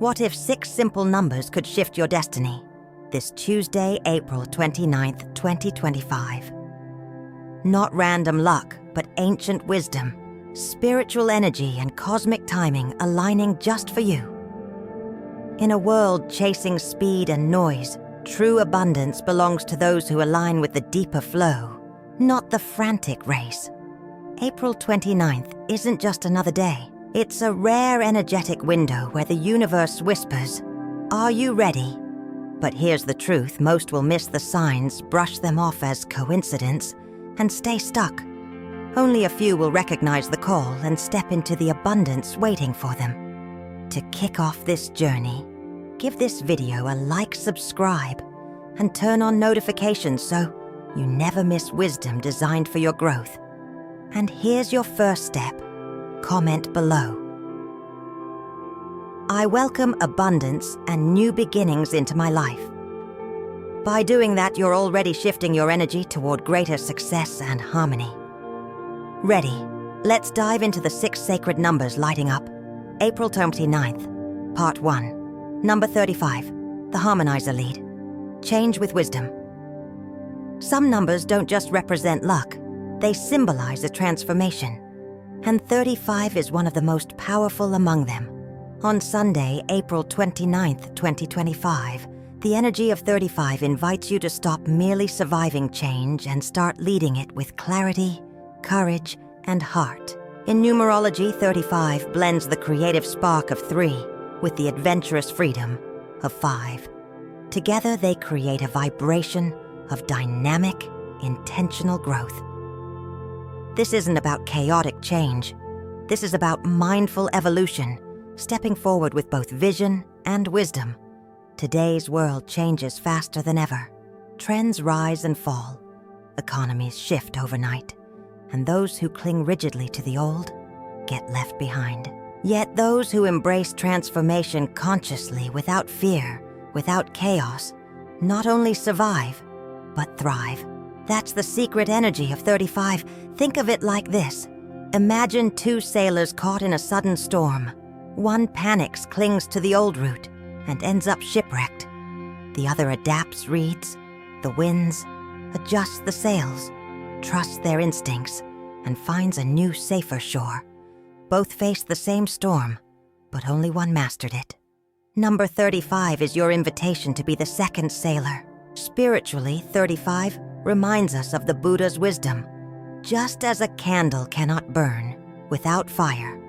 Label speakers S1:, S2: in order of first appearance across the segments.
S1: What if 6 simple numbers could shift your destiny? This Tuesday, April 29th, 2025. Not random luck, but ancient wisdom, spiritual energy and cosmic timing aligning just for you. In a world chasing speed and noise, true abundance belongs to those who align with the deeper flow, not the frantic race. April 29th isn't just another day. It's a rare energetic window where the universe whispers, "Are you ready?" But here's the truth: most will miss the signs, brush them off as coincidence, and stay stuck. Only a few will recognize the call and step into the abundance waiting for them. To kick off this journey, give this video a like, subscribe, and turn on notifications so you never miss wisdom designed for your growth. And here's your first step. Comment below. I welcome abundance and new beginnings into my life. By doing that, you're already shifting your energy toward greater success and harmony. Ready? Let's dive into the 6 sacred numbers lighting up. April 29th, Part 1. Number 35, the Harmonizer lead. Change with wisdom. Some numbers don't just represent luck, they symbolize a transformation. And 35 is one of the most powerful among them. On Sunday, April 29th, 2025, the energy of 35 invites you to stop merely surviving change and start leading it with clarity, courage, and heart. In numerology, 35 blends the creative spark of 3 with the adventurous freedom of 5. Together, they create a vibration of dynamic, intentional growth. This isn't about chaotic change. This is about mindful evolution, stepping forward with both vision and wisdom. Today's world changes faster than ever. Trends rise and fall. Economies shift overnight. And those who cling rigidly to the old get left behind. Yet those who embrace transformation consciously, without fear, without chaos, not only survive, but thrive. That's the secret energy of 35. Think of it like this. Imagine 2 sailors caught in a sudden storm. One panics, clings to the old route, and ends up shipwrecked. The other adapts, reads the winds, adjusts the sails, trusts their instincts, and finds a new, safer shore. Both faced the same storm, but only one mastered it. Number 35 is your invitation to be the second sailor. Spiritually, 35 reminds us of the Buddha's wisdom. Just as a candle cannot burn without fire,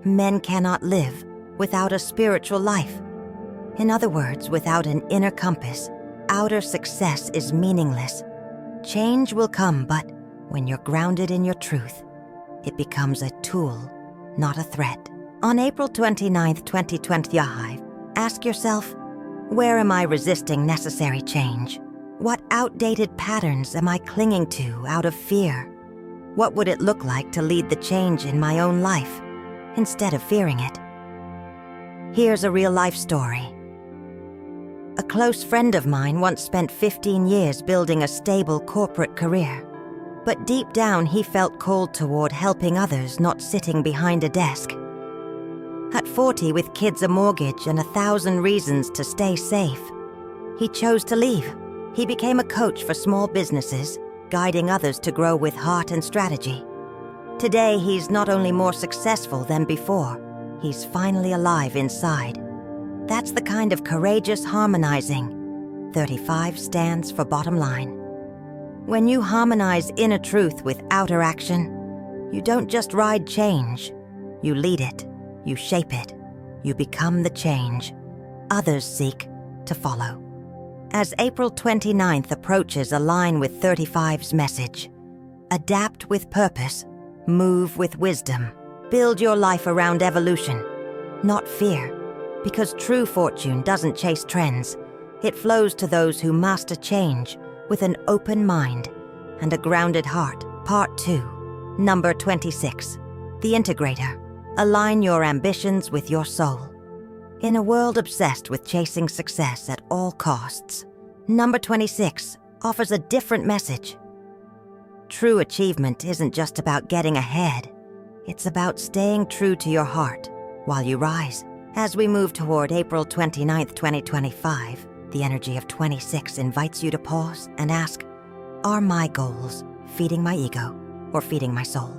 S1: men cannot live without a spiritual life. In other words, without an inner compass, outer success is meaningless. Change will come, but when you're grounded in your truth, it becomes a tool, not a threat. On April 29th, 2025, ask yourself, where am I resisting necessary change? What outdated patterns am I clinging to out of fear? What would it look like to lead the change in my own life instead of fearing it? Here's a real-life story. A close friend of mine once spent 15 years building a stable corporate career. But deep down, he felt called toward helping others, not sitting behind a desk. At 40, with kids, a mortgage, and 1,000 reasons to stay safe, he chose to leave. He became a coach for small businesses, guiding others to grow with heart and strategy. Today, he's not only more successful than before, he's finally alive inside. That's the kind of courageous harmonizing 35 stands for bottom line. When you harmonize inner truth with outer action, you don't just ride change. You lead it, you shape it, you become the change others seek to follow. As April 29th approaches, align with 35's message. Adapt with purpose, move with wisdom. Build your life around evolution, not fear, because true fortune doesn't chase trends. It flows to those who master change with an open mind and a grounded heart. Part 2, Number 26, the Integrator. Align your ambitions with your soul. In a world obsessed with chasing success at all costs, Number 26 offers a different message. True achievement isn't just about getting ahead. It's about staying true to your heart while you rise. As we move toward April 29th, 2025, the energy of 26 invites you to pause and ask, are my goals feeding my ego or feeding my soul?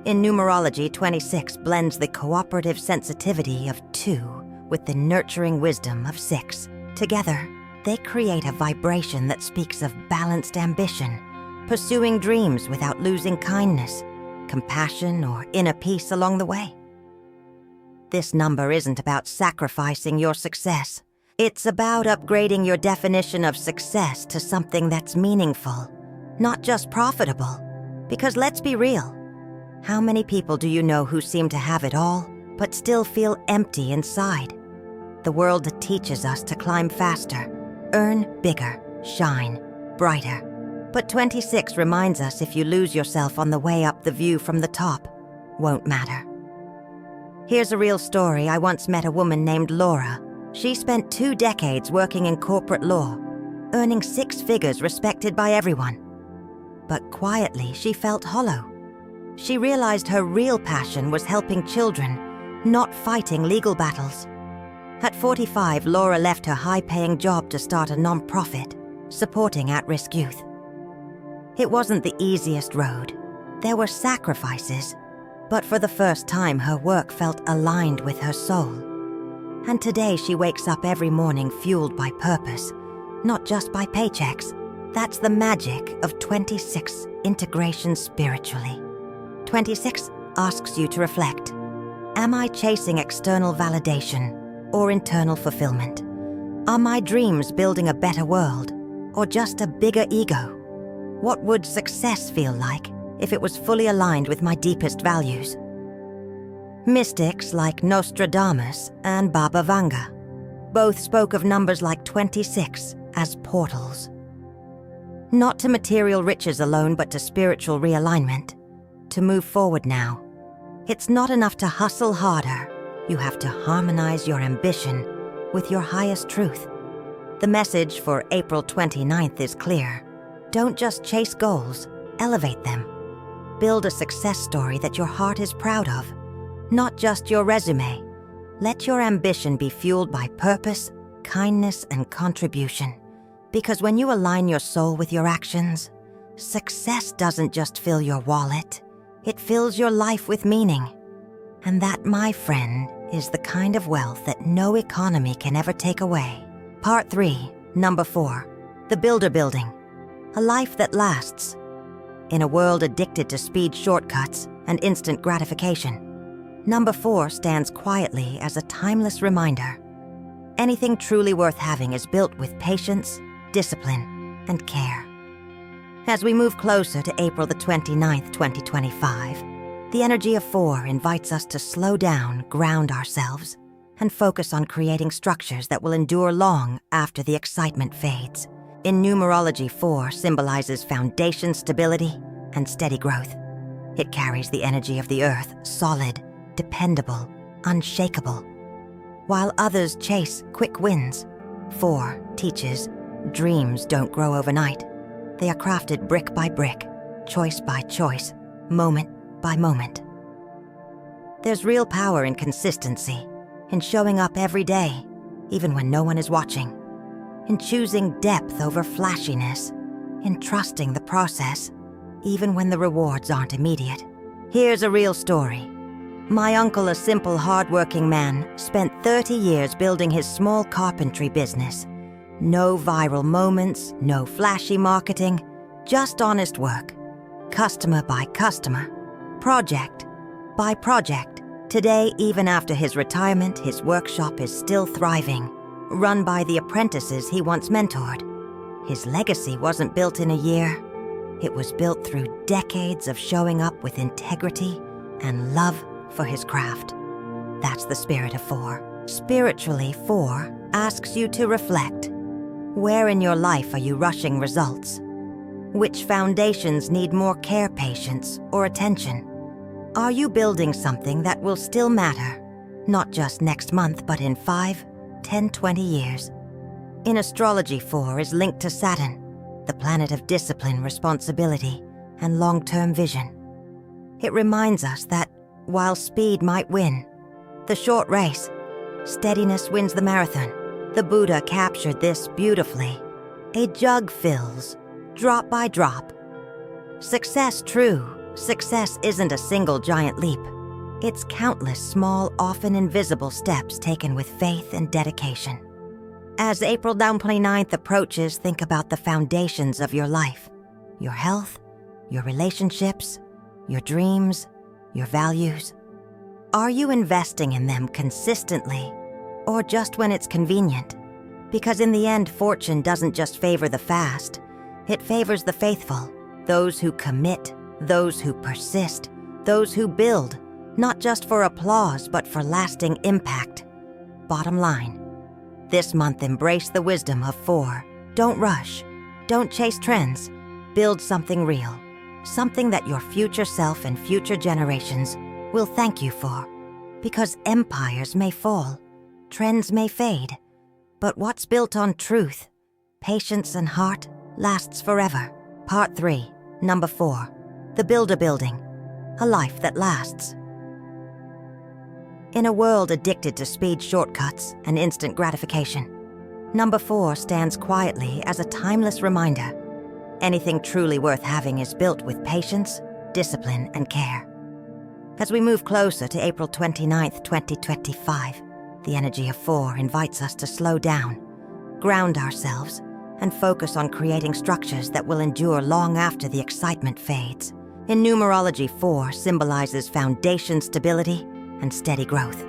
S1: In numerology, 26 blends the cooperative sensitivity of 2 with the nurturing wisdom of 6. Together, they create a vibration that speaks of balanced ambition, pursuing dreams without losing kindness, compassion, or inner peace along the way. This number isn't about sacrificing your success. It's about upgrading your definition of success to something that's meaningful, not just profitable. Because let's be real, how many people do you know who seem to have it all, but still feel empty inside? The world teaches us to climb faster, earn bigger, shine brighter. But 26 reminds us if you lose yourself on the way up, the view from the top won't matter. Here's a real story. I once met a woman named Laura. She spent 2 decades working in corporate law, earning 6 figures, respected by everyone. But quietly, she felt hollow. She realized her real passion was helping children, not fighting legal battles. At 45, Laura left her high-paying job to start a non-profit, supporting at-risk youth. It wasn't the easiest road. There were sacrifices, but for the first time, her work felt aligned with her soul. And today, she wakes up every morning fueled by purpose, not just by paychecks. That's the magic of 26 integration spiritually. 26 asks you to reflect. Am I chasing external validation or internal fulfillment? Are my dreams building a better world or just a bigger ego? What would success feel like if it was fully aligned with my deepest values? Mystics like Nostradamus and Baba Vanga both spoke of numbers like 26 as portals. Not to material riches alone, but to spiritual realignment. To move forward now, it's not enough to hustle harder. You have to harmonize your ambition with your highest truth. The message for April 29th is clear. Don't just chase goals, elevate them. Build a success story that your heart is proud of, not just your resume. Let your ambition be fueled by purpose, kindness, and contribution. Because when you align your soul with your actions, success doesn't just fill your wallet, it fills your life with meaning. And that, my friend, is the kind of wealth that no economy can ever take away. Part 3, number 4, the builder building. A life that lasts. In a world addicted to speed shortcuts and instant gratification, number 4 stands quietly as a timeless reminder. Anything truly worth having is built with patience, discipline, and care. As we move closer to April the 29th, 2025, the energy of 4 invites us to slow down, ground ourselves, and focus on creating structures that will endure long after the excitement fades. In numerology, 4 symbolizes foundation stability and steady growth. It carries the energy of the earth, solid, dependable, unshakable. While others chase quick wins, 4 teaches dreams don't grow overnight. They are crafted brick by brick, choice by choice, moment by moment. There's real power in consistency, in showing up every day, even when no one is watching, in choosing depth over flashiness, in trusting the process, even when the rewards aren't immediate. Here's a real story. My uncle, a simple, hard-working man, spent 30 years building his small carpentry business. No viral moments, no flashy marketing, just honest work. Customer by customer, project by project. Today, even after his retirement, his workshop is still thriving, run by the apprentices he once mentored. His legacy wasn't built in a year. It was built through decades of showing up with integrity and love for his craft. That's the spirit of 4. Spiritually, 4 asks you to reflect. Where in your life are you rushing results? Which foundations need more care, patience, or attention? Are you building something that will still matter, not just next month, but in 5, 10, 20 years? In astrology, 4 is linked to Saturn, the planet of discipline, responsibility, and long-term vision. It reminds us that while speed might win, the short race, Steadiness wins the marathon. The Buddha captured this beautifully. A jug fills, drop by drop. Success true. Success isn't a single giant leap. It's countless small, often invisible steps taken with faith and dedication. As April 29th approaches, think about the foundations of your life. Your health, your relationships, your dreams, your values. Are you investing in them consistently, or just when it's convenient? Because in the end, fortune doesn't just favor the fast, it favors the faithful, those who commit, those who persist, those who build, not just for applause, but for lasting impact. Bottom line, this month embrace the wisdom of 4. Don't rush. Don't chase trends. Build something real. Something that your future self and future generations will thank you for. Because empires may fall, trends may fade, but what's built on truth, patience, and heart lasts forever. Part 3, Number 4. The Builder Building. A life that lasts. In a world addicted to speed shortcuts and instant gratification, Number 4 stands quietly as a timeless reminder. Anything truly worth having is built with patience, discipline, and care. As we move closer to April 29th, 2025, the energy of 4 invites us to slow down, ground ourselves, and focus on creating structures that will endure long after the excitement fades. In numerology, 4 symbolizes foundation stability and steady growth.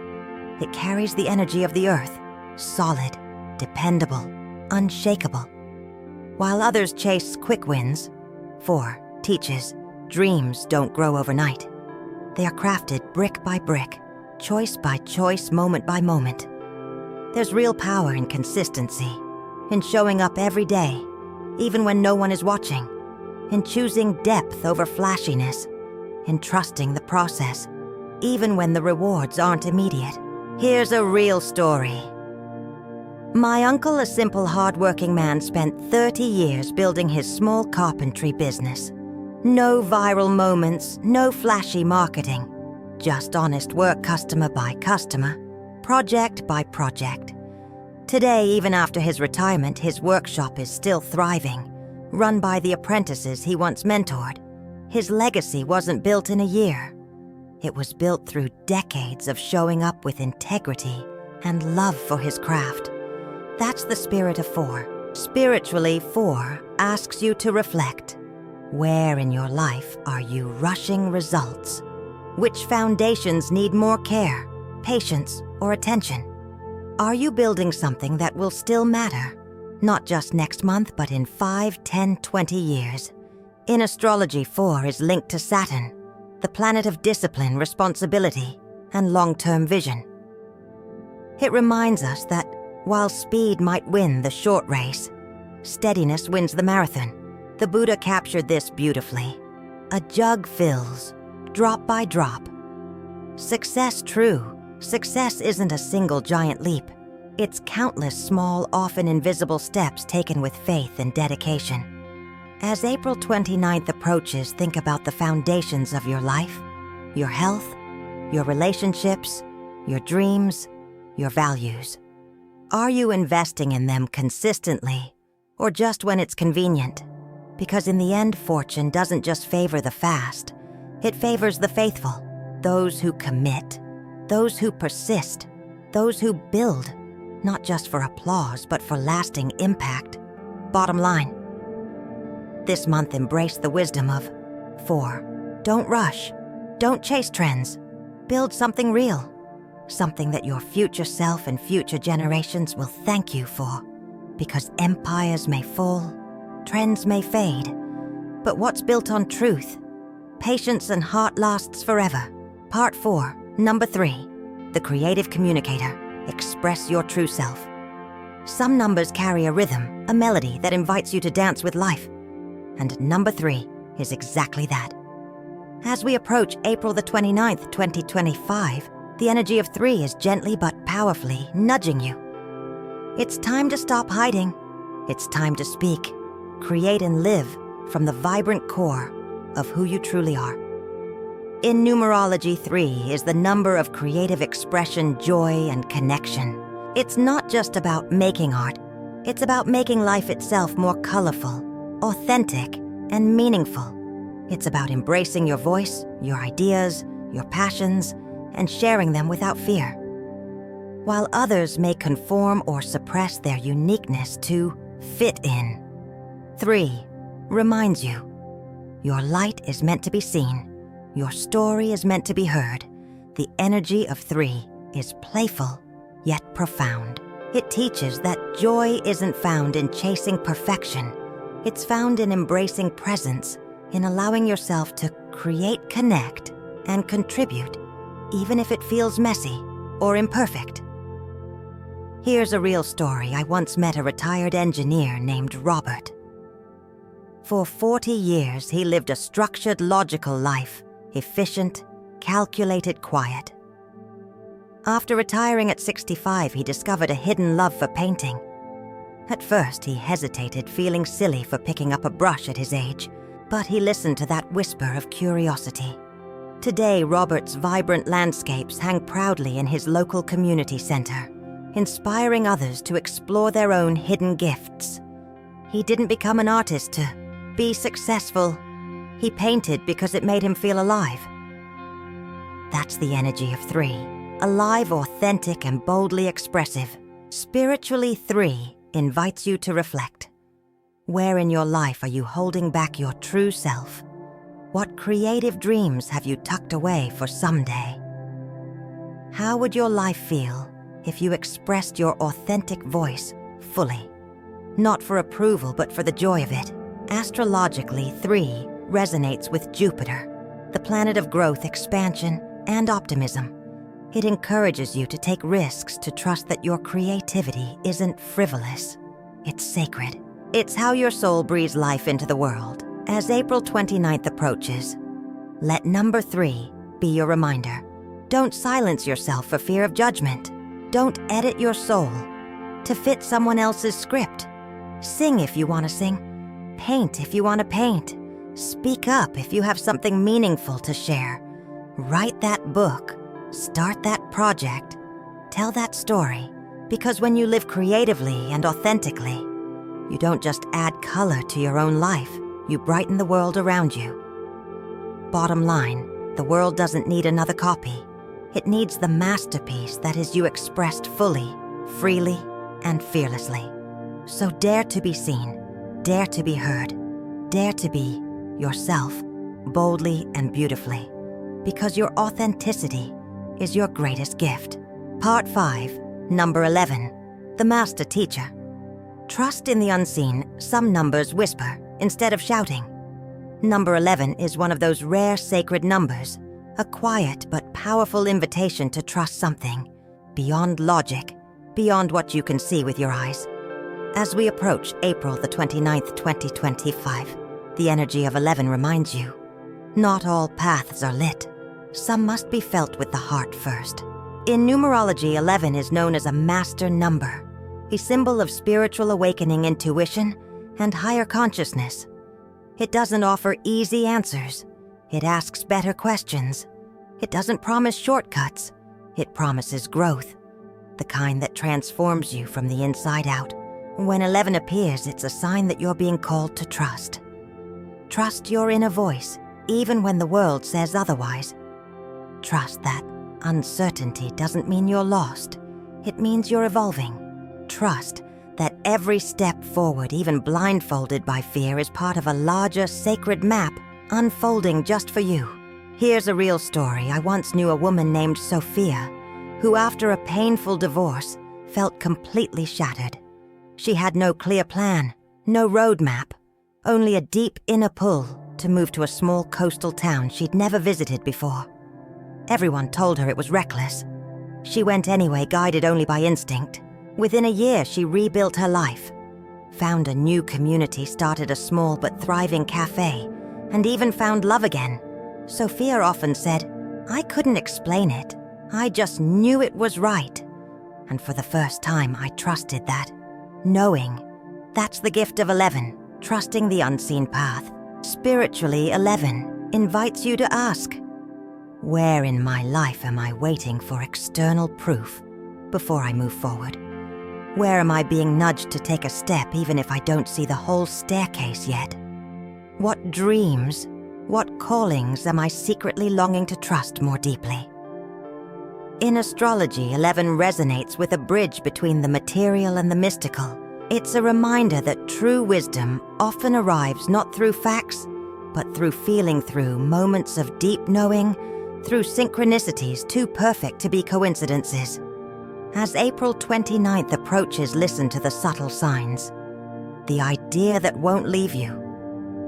S1: It carries the energy of the earth, solid, dependable, unshakable. While others chase quick wins, 4 teaches dreams don't grow overnight. They are crafted brick by brick, choice by choice, moment by moment. There's real power in consistency, in showing up every day, even when no one is watching, in choosing depth over flashiness, in trusting the process, even when the rewards aren't immediate. Here's a real story. My uncle, a simple, hard-working man, spent 30 years building his small carpentry business. No viral moments, no flashy marketing, just honest work, customer by customer, project by project. Today, even after his retirement, his workshop is still thriving, run by the apprentices he once mentored. His legacy wasn't built in a year. It was built through decades of showing up with integrity and love for his craft. That's the spirit of 4. Spiritually, 4 asks you to reflect. Where in your life are you rushing results? Which foundations need more care, patience, or attention? Are you building something that will still matter? Not just next month, but in 5, 10, 20 years. In astrology, 4 is linked to Saturn, the planet of discipline, responsibility, and long-term vision. It reminds us that while speed might win the short race, steadiness wins the marathon. The Buddha captured this beautifully. A jug fills, drop by drop. Success true. Success isn't a single giant leap. It's countless small, often invisible steps taken with faith and dedication. As April 29th approaches, think about the foundations of your life, your health, your relationships, your dreams, your values. Are you investing in them consistently, or just when it's convenient? Because in the end, fortune doesn't just favor the fast, it favors the faithful, those who commit, those who persist, those who build, not just for applause, but for lasting impact. Bottom line, this month embrace the wisdom of 4. Don't rush. Don't chase trends. Build something real. Something that your future self and future generations will thank you for. Because empires may fall, trends may fade, but what's built on truth, patience, and heart lasts forever. Part 4, Number 3. The Creative Communicator. Express your true self. Some numbers carry a rhythm, a melody that invites you to dance with life. And Number 3 is exactly that. As we approach April the 29th, 2025, the energy of 3 is gently but powerfully nudging you. It's time to stop hiding. It's time to speak, create, and live from the vibrant core of who you truly are. In numerology, 3 is the number of creative expression, joy, and connection. It's not just about making art. It's about making life itself more colorful, authentic, and meaningful. It's about embracing your voice, your ideas, your passions, and sharing them without fear. While others may conform or suppress their uniqueness to fit in, 3 reminds you, your light is meant to be seen, your story is meant to be heard. The energy of 3 is playful, yet profound. It teaches that joy isn't found in chasing perfection. It's found in embracing presence, in allowing yourself to create, connect, and contribute, even if it feels messy or imperfect. Here's a real story. I once met a retired engineer named Robert. For 40 years, he lived a structured, logical life, efficient, calculated, quiet. After retiring at 65, he discovered a hidden love for painting. At first, he hesitated, feeling silly for picking up a brush at his age, but he listened to that whisper of curiosity. Today, Robert's vibrant landscapes hang proudly in his local community center, inspiring others to explore their own hidden gifts. He didn't become an artist to be successful. He painted because it made him feel alive. That's the energy of 3. Alive, authentic, and boldly expressive. Spiritually, 3 invites you to reflect. Where in your life are you holding back your true self? What creative dreams have you tucked away for someday? How would your life feel if you expressed your authentic voice fully? Not for approval, but for the joy of it. Astrologically, 3 resonates with Jupiter, the planet of growth, expansion, and optimism. It encourages you to take risks, to trust that your creativity isn't frivolous. It's sacred. It's how your soul breathes life into the world. As April 29th approaches, let number 3 be your reminder. Don't silence yourself for fear of judgment. Don't edit your soul to fit someone else's script. Sing if you want to sing. Paint if you want to paint. Speak up if you have something meaningful to share. Write that book. Start that project. Tell that story. Because when you live creatively and authentically, you don't just add color to your own life, you brighten the world around you. Bottom line, the world doesn't need another copy. It needs the masterpiece that is you expressed fully, freely, and fearlessly. So dare to be seen, dare to be heard, dare to be yourself, boldly and beautifully, because your authenticity is your greatest gift. Part 5, number 11, the Master Teacher. Trust in the unseen. Some numbers whisper instead of shouting. Number 11 is one of those rare sacred numbers, a quiet but powerful invitation to trust something beyond logic, beyond what you can see with your eyes. As we approach April the 29th, 2025, the energy of 11 reminds you, not all paths are lit. Some must be felt with the heart first. In numerology, 11 is known as a master number, a symbol of spiritual awakening, intuition, and higher consciousness. It doesn't offer easy answers. It asks better questions. It doesn't promise shortcuts. It promises growth, the kind that transforms you from the inside out. When 11 appears, it's a sign that you're being called to trust. Trust your inner voice, even when the world says otherwise. Trust that uncertainty doesn't mean you're lost. It means you're evolving. Trust that every step forward, even blindfolded by fear, is part of a larger sacred map unfolding just for you. Here's a real story. I once knew a woman named Sophia, who after a painful divorce felt completely shattered. She had no clear plan, no roadmap, only a deep inner pull to move to a small coastal town she'd never visited before. Everyone told her it was reckless. She went anyway, guided only by instinct. Within a year, she rebuilt her life, found a new community, started a small but thriving cafe, and even found love again. Sophia often said, "I couldn't explain it. I just knew it was right." And for the first time, I trusted that. Knowing. That's the gift of 11, trusting the unseen path. Spiritually, 11 invites you to ask, Where in my life am I waiting for external proof before I move forward? Where am I being nudged to take a step even if I don't see the whole staircase yet? What dreams, what callings am I secretly longing to trust more deeply? In astrology, 11 resonates with a bridge between the material and the mystical. It's a reminder that true wisdom often arrives not through facts, but through feeling through moments of deep knowing, through synchronicities too perfect to be coincidences. As April 29th approaches, listen to the subtle signs. The idea that won't leave you.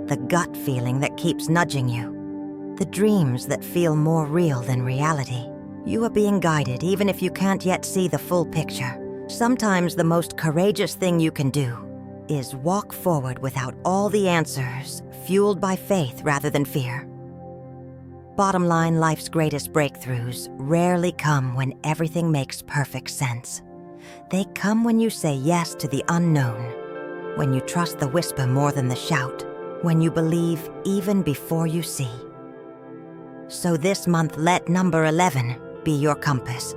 S1: The gut feeling that keeps nudging you. The dreams that feel more real than reality. You are being guided even if you can't yet see the full picture. Sometimes the most courageous thing you can do is walk forward without all the answers, fueled by faith rather than fear. Bottom line, life's greatest breakthroughs rarely come when everything makes perfect sense. They come when you say yes to the unknown, when you trust the whisper more than the shout, when you believe even before you see. So this month, let number 11 be your compass,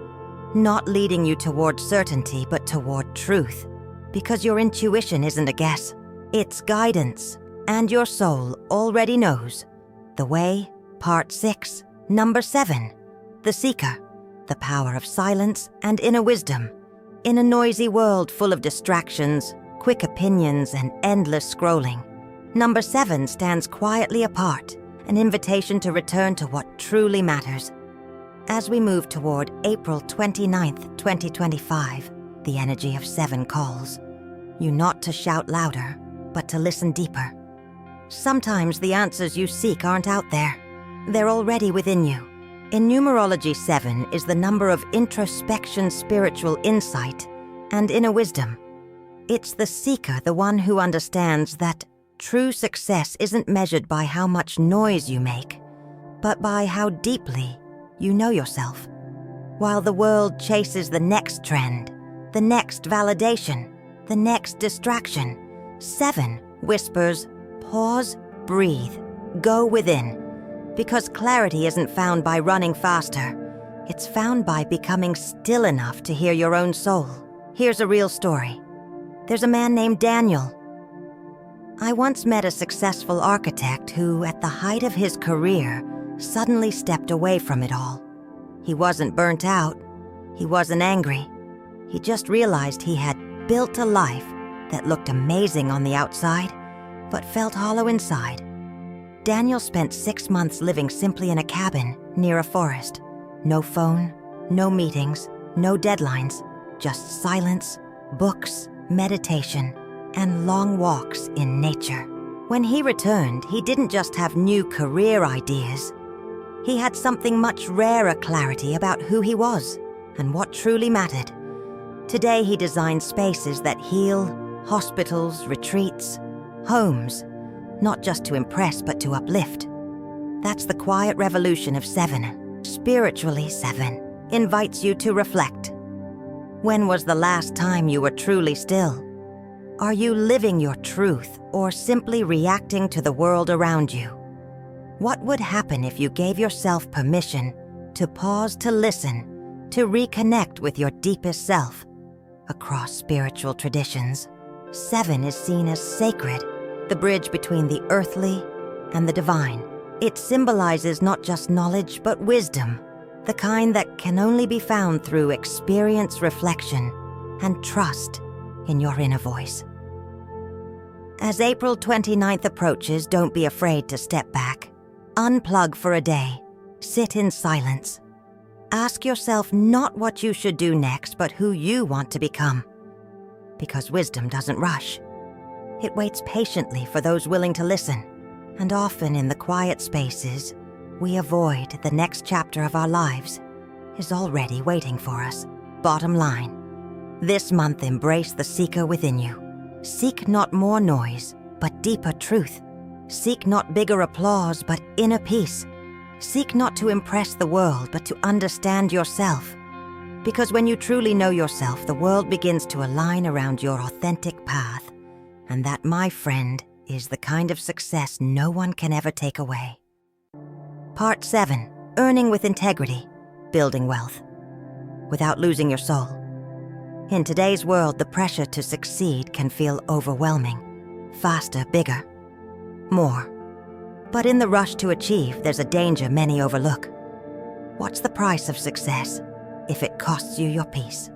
S1: not leading you toward certainty but toward truth, because your intuition isn't a guess, it's guidance, and your soul already knows. The Way, Part 6, Number 7, The Seeker, the power of silence and inner wisdom. In a noisy world full of distractions, quick opinions, and endless scrolling, Number 7 stands quietly apart, an invitation to return to what truly matters. As we move toward April 29th, 2025, the energy of 7 calls you not to shout louder, but to listen deeper. Sometimes the answers you seek aren't out there. They're already within you. In numerology, 7 is the number of introspection, spiritual insight, and inner wisdom. It's the seeker, the one who understands that true success isn't measured by how much noise you make, but by how deeply you know yourself. While the world chases the next trend, the next validation, the next distraction, 7 whispers, pause, breathe, go within. Because clarity isn't found by running faster. It's found by becoming still enough to hear your own soul. Here's a real story. There's a man named Daniel. I once met a successful architect who, at the height of his career, suddenly stepped away from it all. He wasn't burnt out. He wasn't angry. He just realized he had built a life that looked amazing on the outside, but felt hollow inside. Daniel spent 6 months living simply in a cabin near a forest. No phone, no meetings, no deadlines, just silence, books, meditation, and long walks in nature. When he returned, he didn't just have new career ideas. He had something much rarer clarity about who he was and what truly mattered. Today he designs spaces that heal, hospitals, retreats, homes, not just to impress but to uplift. That's the quiet revolution of 7. Spiritually, 7 invites you to reflect. When was the last time you were truly still? Are you living your truth or simply reacting to the world around you? What would happen if you gave yourself permission to pause, to listen, to reconnect with your deepest self? Across spiritual traditions, 7 is seen as sacred, the bridge between the earthly and the divine. It symbolizes not just knowledge but wisdom, the kind that can only be found through experience, reflection, and trust in your inner voice. As April 29th approaches, don't be afraid to step back. Unplug for a day. Sit in silence. Ask yourself not what you should do next, but who you want to become. Because wisdom doesn't rush. It waits patiently for those willing to listen. And often in the quiet spaces we avoid, the next chapter of our lives is already waiting for us. Bottom line, this month embrace the seeker within you. Seek not more noise, but deeper truth. Seek not bigger applause, but inner peace. Seek not to impress the world, but to understand yourself. Because when you truly know yourself, the world begins to align around your authentic path. And that, my friend, is the kind of success no one can ever take away. Part 7. earning with integrity, building wealth, without losing your soul. In today's world, the pressure to succeed can feel overwhelming. Faster, bigger, more. But in the rush to achieve, there's a danger many overlook. What's the price of success if it costs you your peace?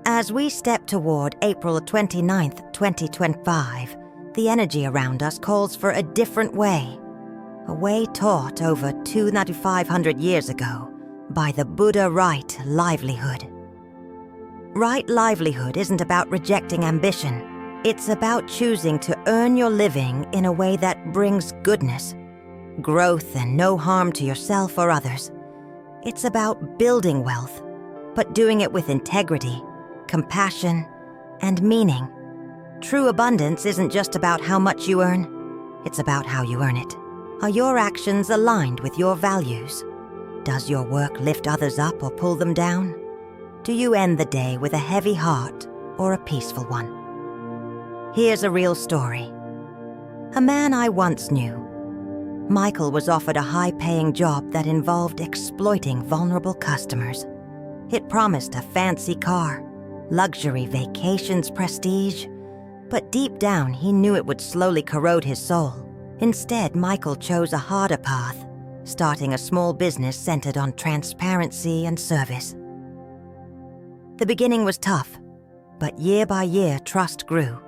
S1: As we step toward April 29th, 2025, the energy around us calls for a different way. A way taught over 2,500 years ago by the Buddha right livelihood. Right livelihood isn't about rejecting ambition. It's about choosing to earn your living in a way that brings goodness, growth, and no harm to yourself or others. It's about building wealth, but doing it with integrity, compassion, and meaning. True abundance isn't just about how much you earn, it's about how you earn it. Are your actions aligned with your values? Does your work lift others up or pull them down? Do you end the day with a heavy heart or a peaceful one? Here's a real story. A man I once knew. Michael was offered a high-paying job that involved exploiting vulnerable customers. It promised a fancy car, luxury vacations, prestige, but deep down he knew it would slowly corrode his soul. Instead, Michael chose a harder path, starting a small business centered on transparency and service. The beginning was tough, but year by year trust grew.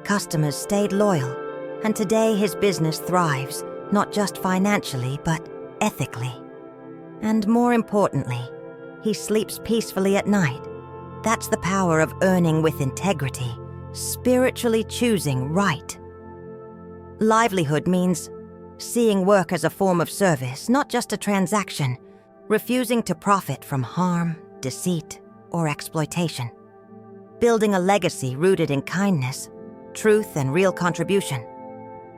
S1: Customers stayed loyal, and today his business thrives, not just financially, but ethically. And more importantly, he sleeps peacefully at night. That's the power of earning with integrity, spiritually choosing right. Livelihood means seeing work as a form of service, not just a transaction, refusing to profit from harm, deceit, or exploitation. Building a legacy rooted in kindness, truth, and real contribution.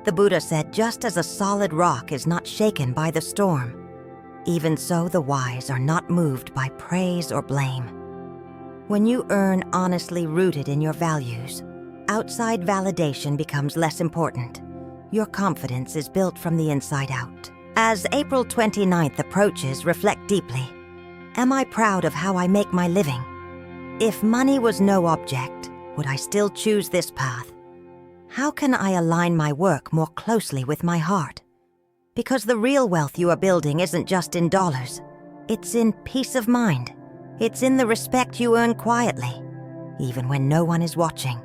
S1: The Buddha said, just as a solid rock is not shaken by the storm, even so the wise are not moved by praise or blame. When you earn honestly rooted in your values, outside validation becomes less important. Your confidence is built from the inside out. As April 29th approaches, reflect deeply. Am I proud of how I make my living? If money was no object, would I still choose this path? How can I align my work more closely with my heart? Because the real wealth you are building isn't just in dollars. It's in peace of mind. It's in the respect you earn quietly, even when no one is watching.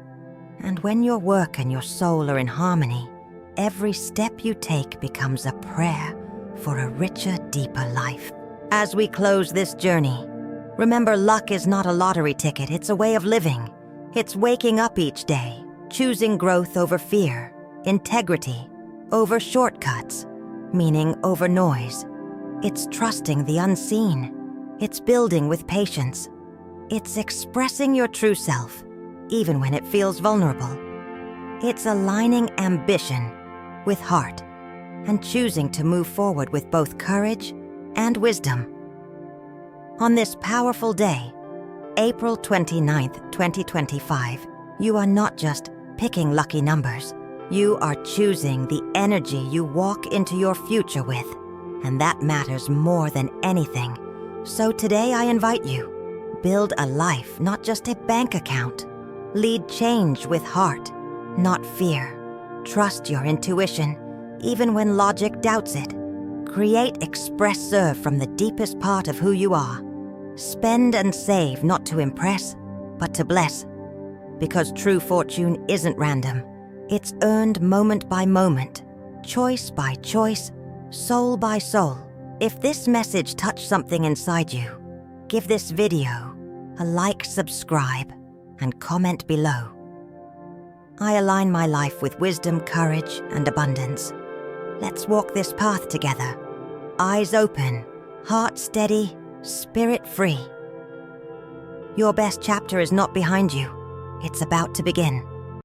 S1: And when your work and your soul are in harmony, every step you take becomes a prayer for a richer, deeper life. As we close this journey, remember, luck is not a lottery ticket, it's a way of living. It's waking up each day, choosing growth over fear, integrity over shortcuts, meaning over noise. It's trusting the unseen. It's building with patience. It's expressing your true self, even when it feels vulnerable. It's aligning ambition with heart and choosing to move forward with both courage and wisdom. On this powerful day, April 29th, 2025, you are not just picking lucky numbers. You are choosing the energy you walk into your future with, and that matters more than anything. So today I invite you, build a life, not just a bank account. Lead change with heart, not fear. Trust your intuition, even when logic doubts it. Create express serve from the deepest part of who you are. Spend and save not to impress, but to bless. Because true fortune isn't random. It's earned moment by moment, choice by choice, soul by soul. If this message touched something inside you, give this video a like, subscribe, and comment below. I align my life with wisdom, courage, and abundance. Let's walk this path together. Eyes open, heart steady, spirit free. Your best chapter is not behind you. It's about to begin.